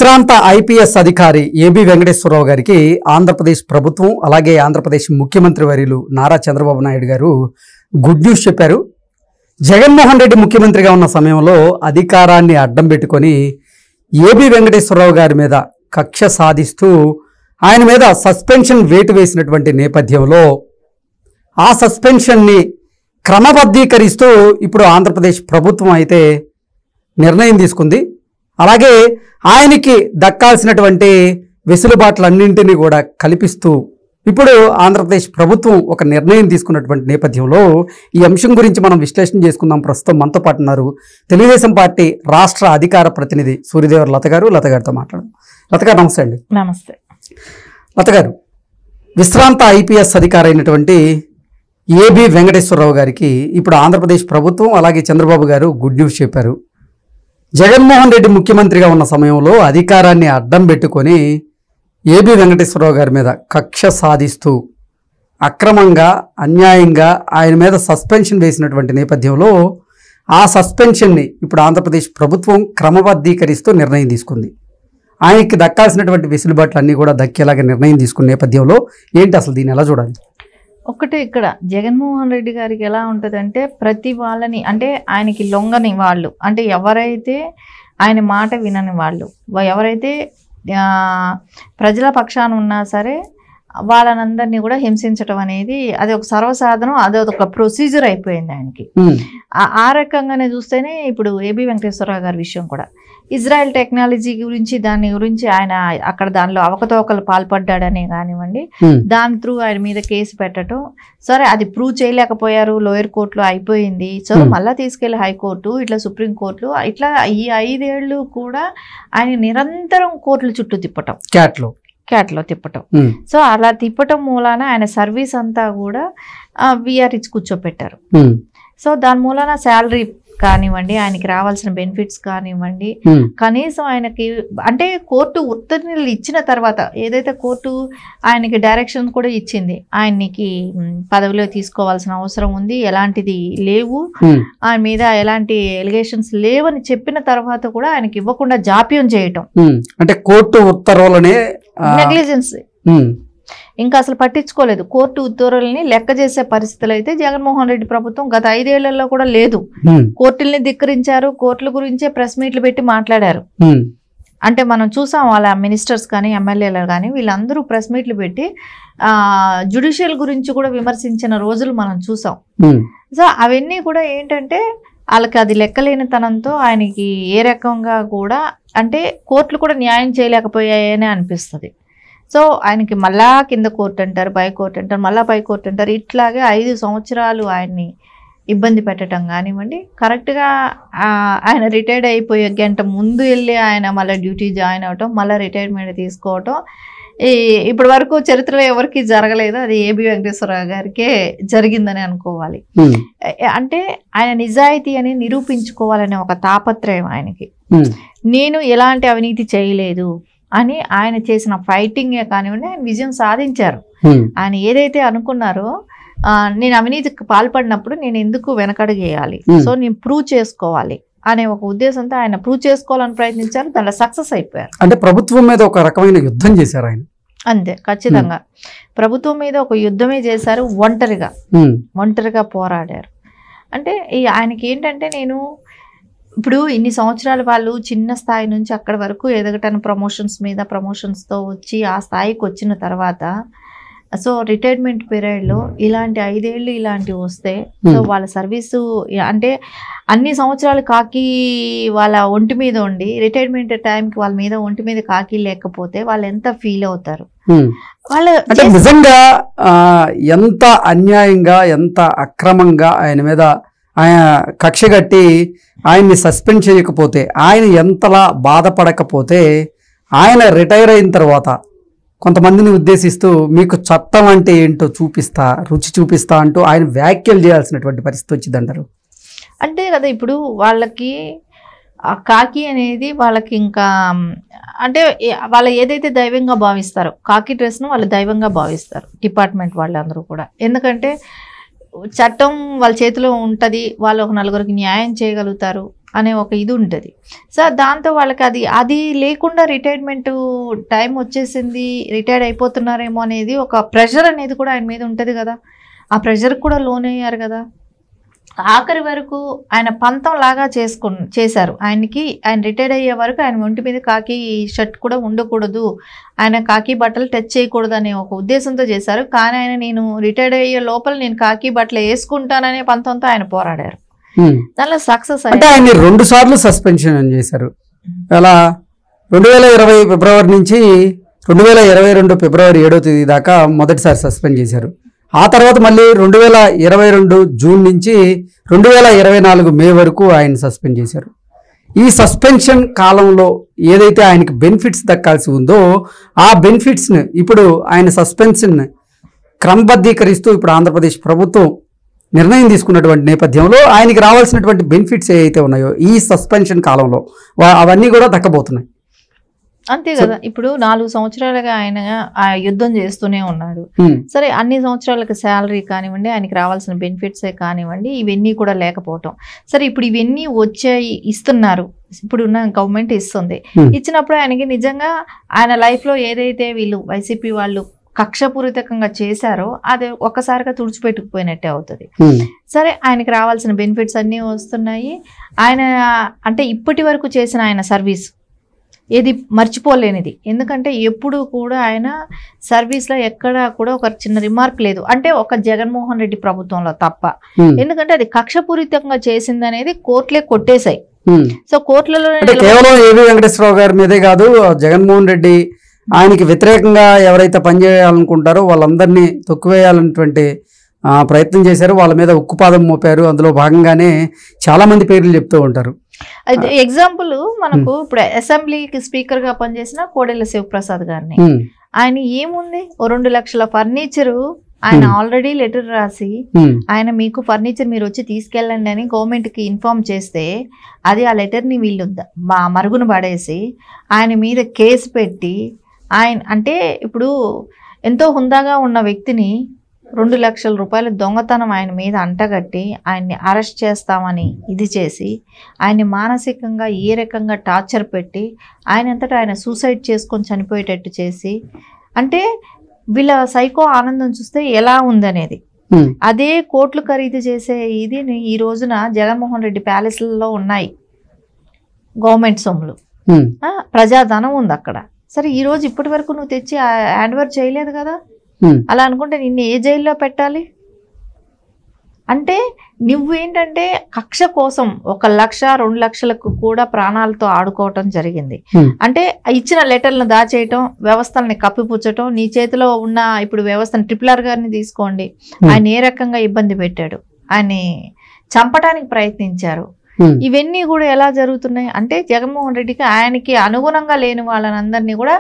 విశ్రాంత ఐపీఎస్ అధికారి ఏబి వెంకటేశ్వరరావు గారికి ఆంధ్రప్రదేశ్ ప్రభుత్వం అలాగే ఆంధ్రప్రదేశ్ ముఖ్యమంత్రి వర్యులు నారా చంద్రబాబు నాయుడు గారు గుడ్ న్యూస్ చెప్పారు. జగన్మోహన్ రెడ్డి ముఖ్యమంత్రిగా ఉన్న సమయంలో అధికారాన్ని అడ్డం పెట్టుకొని ఏబి వెంకటేశ్వరరావు గారి మీద కక్ష సాధిస్తూ ఆయన మీద సస్పెన్షన్ వేటు వేసినటువంటి నేపథ్యంలో ఆ సస్పెన్షన్ని క్రమబద్ధీకరిస్తూ ఇప్పుడు ఆంధ్రప్రదేశ్ ప్రభుత్వం అయితే నిర్ణయం తీసుకుంది. అలాగే ఆయనకి దక్కాల్సినటువంటి వెసులుబాట్లన్నింటినీ కూడా కల్పిస్తూ ఇప్పుడు ఆంధ్రప్రదేశ్ ప్రభుత్వం ఒక నిర్ణయం తీసుకున్నటువంటి నేపథ్యంలో ఈ అంశం గురించి మనం విశ్లేషణ చేసుకుందాం. ప్రస్తుతం మనతో పాటు ఉన్నారు తెలుగుదేశం పార్టీ రాష్ట్ర అధికార ప్రతినిధి సూర్యదేవర లత గారు. లత గారితో మాట్లాడదాం. లత గారు నమస్తే అండి. నమస్తే. లత గారు, విశ్రాంత ఐపీఎస్ అధికారి అయినటువంటి ఏబి వెంకటేశ్వరరావు గారికి ఇప్పుడు ఆంధ్రప్రదేశ్ ప్రభుత్వం అలాగే చంద్రబాబు గారు గుడ్ న్యూస్ చెప్పారు. జగన్మోహన్ రెడ్డి ముఖ్యమంత్రిగా ఉన్న సమయంలో అధికారాన్ని అడ్డం పెట్టుకొని ఏబి వెంకటేశ్వరరావు గారి మీద కక్ష సాధిస్తూ అక్రమంగా అన్యాయంగా ఆయన మీద సస్పెన్షన్ వేసినటువంటి నేపథ్యంలో ఆ సస్పెన్షన్ని ఇప్పుడు ఆంధ్రప్రదేశ్ ప్రభుత్వం క్రమబద్ధీకరిస్తూ నిర్ణయం తీసుకుంది. ఆయనకి దక్కాల్సినటువంటి వెసులుబాట్లు అన్నీ కూడా దక్కేలాగా నిర్ణయం తీసుకున్న నేపథ్యంలో ఏంటి అసలు దీన్ని ఎలా చూడాలి? ఒకటే ఇక్కడ జగన్మోహన్ రెడ్డి గారికి ఎలా ఉంటుందంటే ప్రతి వాళ్ళని అంటే ఆయనకి లొంగని వాళ్ళు అంటే ఎవరైతే ఆయన మాట వినని వాళ్ళు ఎవరైతే ప్రజల పక్షాన ఉన్నా సరే వాళ్ళనందరినీ కూడా హింసించడం అనేది అది ఒక సర్వసాధారణం, అది ఒక ప్రొసీజర్ అయిపోయింది ఆయనకి. ఆ రకంగానే చూస్తేనే ఇప్పుడు ఏబి వెంకటేశ్వరరావు గారి విషయం కూడా ఇజ్రాయెల్ టెక్నాలజీ గురించి దాని గురించి ఆయన అక్కడ దానిలో అవకతవకలు పాల్పడ్డాడనే కానివ్వండి, దాని త్రూ ఆయన మీద కేసు పెట్టడం, సరే అది ప్రూవ్ చేయలేకపోయారు, లోయర్ కోర్టులో అయిపోయింది, సో మళ్ళీ తీసుకెళ్లి హైకోర్టు ఇట్లా సుప్రీంకోర్టులు ఇట్లా ఈ 5 ఏళ్ళు కూడా ఆయన నిరంతరం కోర్టుల చుట్టూ తిప్పటం, క్యాట్లో తిప్పటం. సో అలా తిప్పటం మూలాన ఆయన సర్వీస్ అంతా కూడా విఆర్ ఇచ్చి కూర్చోపెట్టారు. సో దాని మూలాన శాలరీ కానివ్వండి, ఆయనకి రావాల్సిన బెనిఫిట్స్ కానివ్వండి, కనీసం ఆయనకి అంటే కోర్టు ఉత్తర్వులు ఇచ్చిన తర్వాత ఏదైతే కోర్టు ఆయనకి డైరెక్షన్ కూడా ఇచ్చింది, ఆయనకి పదవిలో తీసుకోవాల్సిన అవసరం ఉంది, ఎలాంటిది లేవు, ఆయన మీద ఎలాంటి ఎలిగేషన్స్ లేవని చెప్పిన తర్వాత కూడా ఆయనకి ఇవ్వకుండా జాప్యం చేయటం అంటే కోర్టు ఉత్తర్వులనే నెగ్లిజెన్స్ ఇంకా అసలు పట్టించుకోలేదు. కోర్టు ఉత్తర్వులని లెక్క చేసే పరిస్థితులు అయితే జగన్మోహన్ రెడ్డి ప్రభుత్వం గత 5 ఏళ్లలో కూడా లేదు. కోర్టుల్ని ధిక్కరించారు, కోర్టుల గురించే ప్రెస్ మీట్లు పెట్టి మాట్లాడారు. అంటే మనం చూసాం వాళ్ళ మినిస్టర్స్ కానీ ఎమ్మెల్యేలు కానీ వీళ్ళందరూ ప్రెస్ మీట్లు పెట్టి జ్యుడిషియల్ గురించి కూడా విమర్శించిన రోజులు మనం చూసాం. సో అవన్నీ కూడా ఏంటంటే వాళ్ళకి అది లెక్కలేనితనంతో ఆయనకి ఏ రకంగా కూడా అంటే కోర్టులు కూడా న్యాయం చేయలేకపోయాయని అనిపిస్తుంది. సో ఆయనకి మళ్ళా కింద కోర్టు అంటారు, పై కోర్టు అంటారు, మళ్ళీ పై కోర్టు అంటారు, ఇట్లాగే 5 సంవత్సరాలు ఆయన్ని ఇబ్బంది పెట్టడం కానివ్వండి. కరెక్ట్గా ఆయన రిటైర్డ్ అయిపోయే గంట ముందు వెళ్ళి ఆయన మళ్ళీ డ్యూటీ జాయిన్ అవటం, మళ్ళీ రిటైర్మెంట్ తీసుకోవటం ఇప్పటి వరకు చరిత్రలో ఎవరికి జరగలేదు. అది ఏబి వెంకటేశ్వరరావు గారికే జరిగిందని అనుకోవాలి. అంటే ఆయన నిజాయితీ అని నిరూపించుకోవాలనే ఒక తాపత్రయం ఆయనకి. నేను ఎలాంటి అవినీతి చేయలేదు అని ఆయన చేసిన ఫైటింగే కానివ్వండి, ఆయన విజయం సాధించారు. ఆయన ఏదైతే అనుకున్నారో నేను అవినీతికి పాల్పడినప్పుడు నేను ఎందుకు వెనకడుగేయాలి, సో నేను ప్రూవ్ చేసుకోవాలి అనే ఒక ఉద్దేశంతో ఆయన ప్రూవ్ చేసుకోవాలని ప్రయత్నించారు, దాంట్లో సక్సెస్ అయిపోయారు. అంటే ప్రభుత్వం మీద ఒక రకమైన యుద్ధం చేశారు ఆయన. అంతే, ఖచ్చితంగా ప్రభుత్వం మీద ఒక యుద్ధమే చేశారు. ఒంటరిగా పోరాడారు. అంటే ఆయనకి ఏంటంటే నేను ఇప్పుడు ఇన్ని సంవత్సరాలు వాళ్ళు చిన్న స్థాయి నుంచి అక్కడి వరకు ఎదగటాన్ని ప్రమోషన్స్తో వచ్చి ఆ స్థాయికి వచ్చిన తర్వాత సో రిటైర్మెంట్ పీరియడ్లో ఇలాంటి 5 ఏళ్ళు ఇలాంటివి వస్తే సో వాళ్ళ సర్వీసు అంటే అన్ని సంవత్సరాలు కాకి వాళ్ళ ఒంటి మీద ఉండి రిటైర్మెంట్ టైంకి వాళ్ళ మీద ఒంటి మీద కాకి లేకపోతే వాళ్ళు ఎంత ఫీల్ అవుతారు. వాళ్ళు నిజంగా ఎంత అన్యాయంగా ఎంత అక్రమంగా ఆయన మీద ఆయన కక్ష కట్టి ఆయన్ని సస్పెండ్ చేయకపోతే, ఆయన ఎంతలా బాధపడకపోతే, ఆయన రిటైర్ అయిన తర్వాత కొంతమందిని ఉద్దేశిస్తూ మీకు చట్టం అంటే ఏంటో చూపిస్తా, రుచి చూపిస్తా అంటూ ఆయన వ్యాఖ్యలు చేయాల్సినటువంటి పరిస్థితి వచ్చిందంటారు. అంతే కదా. ఇప్పుడు వాళ్ళకి ఆ కాకి అనేది వాళ్ళకి ఇంకా అంటే వాళ్ళు ఏదైతే దైవంగా భావిస్తారో కాకి డ్రెస్ను వాళ్ళు దైవంగా భావిస్తారు డిపార్ట్మెంట్ వాళ్ళందరూ కూడా. ఎందుకంటే చట్టం వాళ్ళ చేతిలో ఉంటుంది, వాళ్ళు ఒక 4గురికి న్యాయం చేయగలుగుతారు, అనే ఒక ఇది ఉంటుంది. సో దాంతో వాళ్ళకి అది లేకుండా రిటైర్మెంట్ టైం వచ్చేసింది, రిటైర్డ్ అయిపోతున్నారేమో అనేది ఒక ప్రెషర్ అనేది కూడా ఆయన మీద ఉంటుంది కదా. ఆ ప్రెషర్కి కూడా లోన్ అయ్యారు కదా. ఆఖరి వరకు ఆయన పంతం లాగా చేశారు. ఆయన రిటైర్డ్ అయ్యే వరకు ఆయన ఒంటి మీద కాకి షర్ట్ కూడా ఉండకూడదు, ఆయన కాకి బట్టలు టచ్ చేయకూడదు అనే ఒక ఉద్దేశంతో చేశారు. కానీ ఆయన నేను రిటైర్డ్ అయ్యే లోపల నేను కాకి బట్టలు వేసుకుంటాననే పంతంతో ఆయన పోరాడారు. దానిలో సక్సెస్ అంటే ఆయన 2 సార్లు సస్పెన్షన్ చేశారు. అలా 2020 ఫిబ్రవరి నుంచి 2022 ఫిబ్రవరి 7వ తేదీ దాకా మొదటిసారి సస్పెండ్ చేశారు. ఆ తర్వాత మళ్ళీ 2022 జూన్ నుంచి 2024 మే వరకు ఆయన సస్పెండ్ చేశారు. ఈ సస్పెన్షన్ కాలంలో ఏదైతే ఆయనకి బెనిఫిట్స్ దక్కాల్సి ఉందో ఆ బెనిఫిట్స్ని ఇప్పుడు ఆయన సస్పెన్షన్ క్రమబద్ధీకరిస్తూ ఇప్పుడు ఆంధ్రప్రదేశ్ ప్రభుత్వం నిర్ణయం తీసుకున్నటువంటి నేపథ్యంలో ఆయనకి రావాల్సినటువంటి బెనిఫిట్స్ ఏవైతే ఉన్నాయో ఈ సస్పెన్షన్ కాలంలో అవన్నీ కూడా దక్కబోతున్నాయి. అంతే కదా. ఇప్పుడు 4 సంవత్సరాలుగా ఆయన ఆ యుద్ధం చేస్తూనే ఉన్నాడు. సరే, అన్ని సంవత్సరాలకు శాలరీ కానివ్వండి, ఆయనకి రావాల్సిన బెనిఫిట్సే కానివ్వండి, ఇవన్నీ కూడా లేకపోవటం. సరే, ఇప్పుడు ఇవన్నీ వచ్చాయి, ఇస్తున్నారు, ఇప్పుడున్న గవర్నమెంట్ ఇస్తుంది. ఇచ్చినప్పుడు ఆయనకి నిజంగా ఆయన లైఫ్లో ఏదైతే వీళ్ళు వైసీపీ వాళ్ళు కక్షపూరితంగా చేశారో అది ఒక్కసారిగా తుడిచిపెట్టుకుపోయినట్టే అవుతుంది. సరే, ఆయనకి రావాల్సిన బెనిఫిట్స్ అన్నీ వస్తున్నాయి. ఆయన అంటే ఇప్పటి వరకు చేసిన ఆయన సర్వీస్ ఏది మర్చిపోలేనిది. ఎందుకంటే ఎప్పుడు కూడా ఆయన సర్వీస్లో ఎక్కడా కూడా ఒక చిన్న రిమార్క్ లేదు, అంటే ఒక జగన్మోహన్ రెడ్డి ప్రభుత్వంలో తప్ప. ఎందుకంటే అది కక్షపూరితంగా చేసింది అనేది కోర్టులే కొట్టేశాయి. సో కోర్టులలో కేవలం ఏబి వెంకటేశ్వరరావు గారి మీదే కాదు, జగన్మోహన్ రెడ్డి ఆయనకి వ్యతిరేకంగా ఎవరైతే పనిచేయాలనుకుంటారో వాళ్ళందరినీ తొక్కివేయాలన్నటువంటి ప్రయత్నం చేశారు. వాళ్ళ మీద ఉక్కుపాదం మోపారు. అందులో భాగంగానే చాలా మంది పేర్లు చెప్తూ ఉంటారు. అయితే ఎగ్జాంపుల్ మనకు ఇప్పుడు అసెంబ్లీకి స్పీకర్ గా పనిచేసిన కోడెల శివప్రసాద్ గారిని, ఆయన ఏముంది, 2 లక్షల ఫర్నిచరు ఆయన ఆల్రెడీ లెటర్ రాసి ఆయన మీకు ఫర్నిచర్ మీరు వచ్చి తీసుకెళ్ళండి అని గవర్నమెంట్ కి ఇన్ఫార్మ్ చేస్తే అది ఆ లెటర్ ని వీళ్ళు మరుగున పడేసి ఆయన మీద కేసు పెట్టి ఆయన అంటే ఇప్పుడు ఎంతో హుందాగా ఉన్న వ్యక్తిని 2 లక్షల రూపాయల దొంగతనం ఆయన మీద అంటగట్టి ఆయన్ని అరెస్ట్ చేస్తామని ఇది చేసి ఆయన్ని మానసికంగా ఏ రకంగా టార్చర్ పెట్టి ఆయనంతటా ఆయన సూసైడ్ చేసుకొని చనిపోయేటట్టు చేసి, అంటే వీళ్ళ సైకో ఆనందం చూస్తే ఎలా ఉందనేది. అదే కోట్లు ఖరీదు చేసే ఇది ఈ రోజున జగన్మోహన్ రెడ్డి ప్యాలెస్లలో ఉన్నాయి గవర్నమెంట్ సొమ్ములు, ప్రజాధనం ఉంది అక్కడ. సరే, ఈ రోజు ఇప్పటి వరకు నువ్వు తెచ్చి హ్యాండ్ ఓవర్ చేయలేదు కదా. అలా అనుకుంటే నిన్ను ఏ జైల్లో పెట్టాలి? అంటే నువ్వేంటంటే కక్ష కోసం 1 లక్ష 2 లక్షలకు కూడా ప్రాణాలతో ఆడుకోవటం జరిగింది. అంటే ఇచ్చిన లెటర్లను దాచేయటం, వ్యవస్థల్ని కప్పిపుచ్చటం, నీ చేతిలో ఉన్న ఇప్పుడు వ్యవస్థను ట్రిపులర్ గారిని తీసుకోండి, ఆయన ఏ రకంగా ఇబ్బంది పెట్టాడు, ఆయన్ని చంపడానికి ప్రయత్నించారు. ఇవన్నీ కూడా ఎలా జరుగుతున్నాయి అంటే జగన్మోహన్ రెడ్డికి ఆయనకి అనుగుణంగా లేని వాళ్ళని అందరినీ కూడా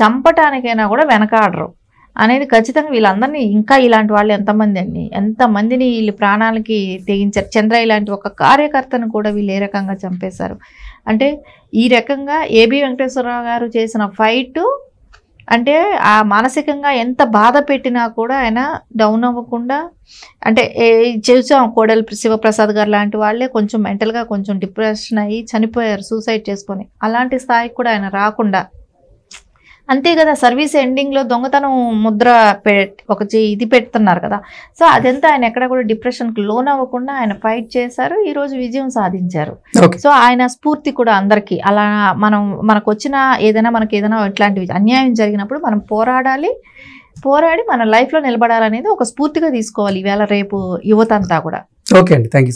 చంపటానికైనా కూడా వెనకాడరు అనేది ఖచ్చితంగా. వీళ్ళందరినీ ఇంకా ఇలాంటి వాళ్ళు ఎంతమందిని వీళ్ళు ప్రాణాలకి తెగించారు. చంద్ర ఇలాంటి ఒక కార్యకర్తను కూడా వీళ్ళు ఏ రకంగా చంపేశారు అంటే ఈ రకంగా ఏబి వెంకటేశ్వరరావు గారు చేసిన ఫైట్ అంటే ఆ మానసికంగా ఎంత బాధ పెట్టినా కూడా ఆయన డౌన్ అవ్వకుండా, అంటే చూసాం కోడెల శివప్రసాద్ గారు లాంటి వాళ్ళే కొంచెం మెంటల్గా కొంచెం డిప్రెషన్ అయ్యి చనిపోయారు సూసైడ్ చేసుకొని. అలాంటి స్థాయికి కూడా ఆయన రాకుండా, అంతే కదా, సర్వీస్ ఎండింగ్లో దొంగతనం ముద్ర ఒక ఇది పెడుతున్నారు కదా. సో అదంతా ఆయన ఎక్కడ కూడా డిప్రెషన్కి లోన్ అవ్వకుండా ఆయన ఫైట్ చేశారు, ఈరోజు విజయం సాధించారు. సో ఆయన స్ఫూర్తి కూడా అందరికీ అలా మనకు వచ్చిన మనకి ఏదైనా ఇట్లాంటి అన్యాయం జరిగినప్పుడు మనం పోరాడి మన లైఫ్లో నిలబడాలనేది ఒక స్ఫూర్తిగా తీసుకోవాలి ఈవేళ రేపు యువత అంతా కూడా. ఓకే అండి, థ్యాంక్ యూ.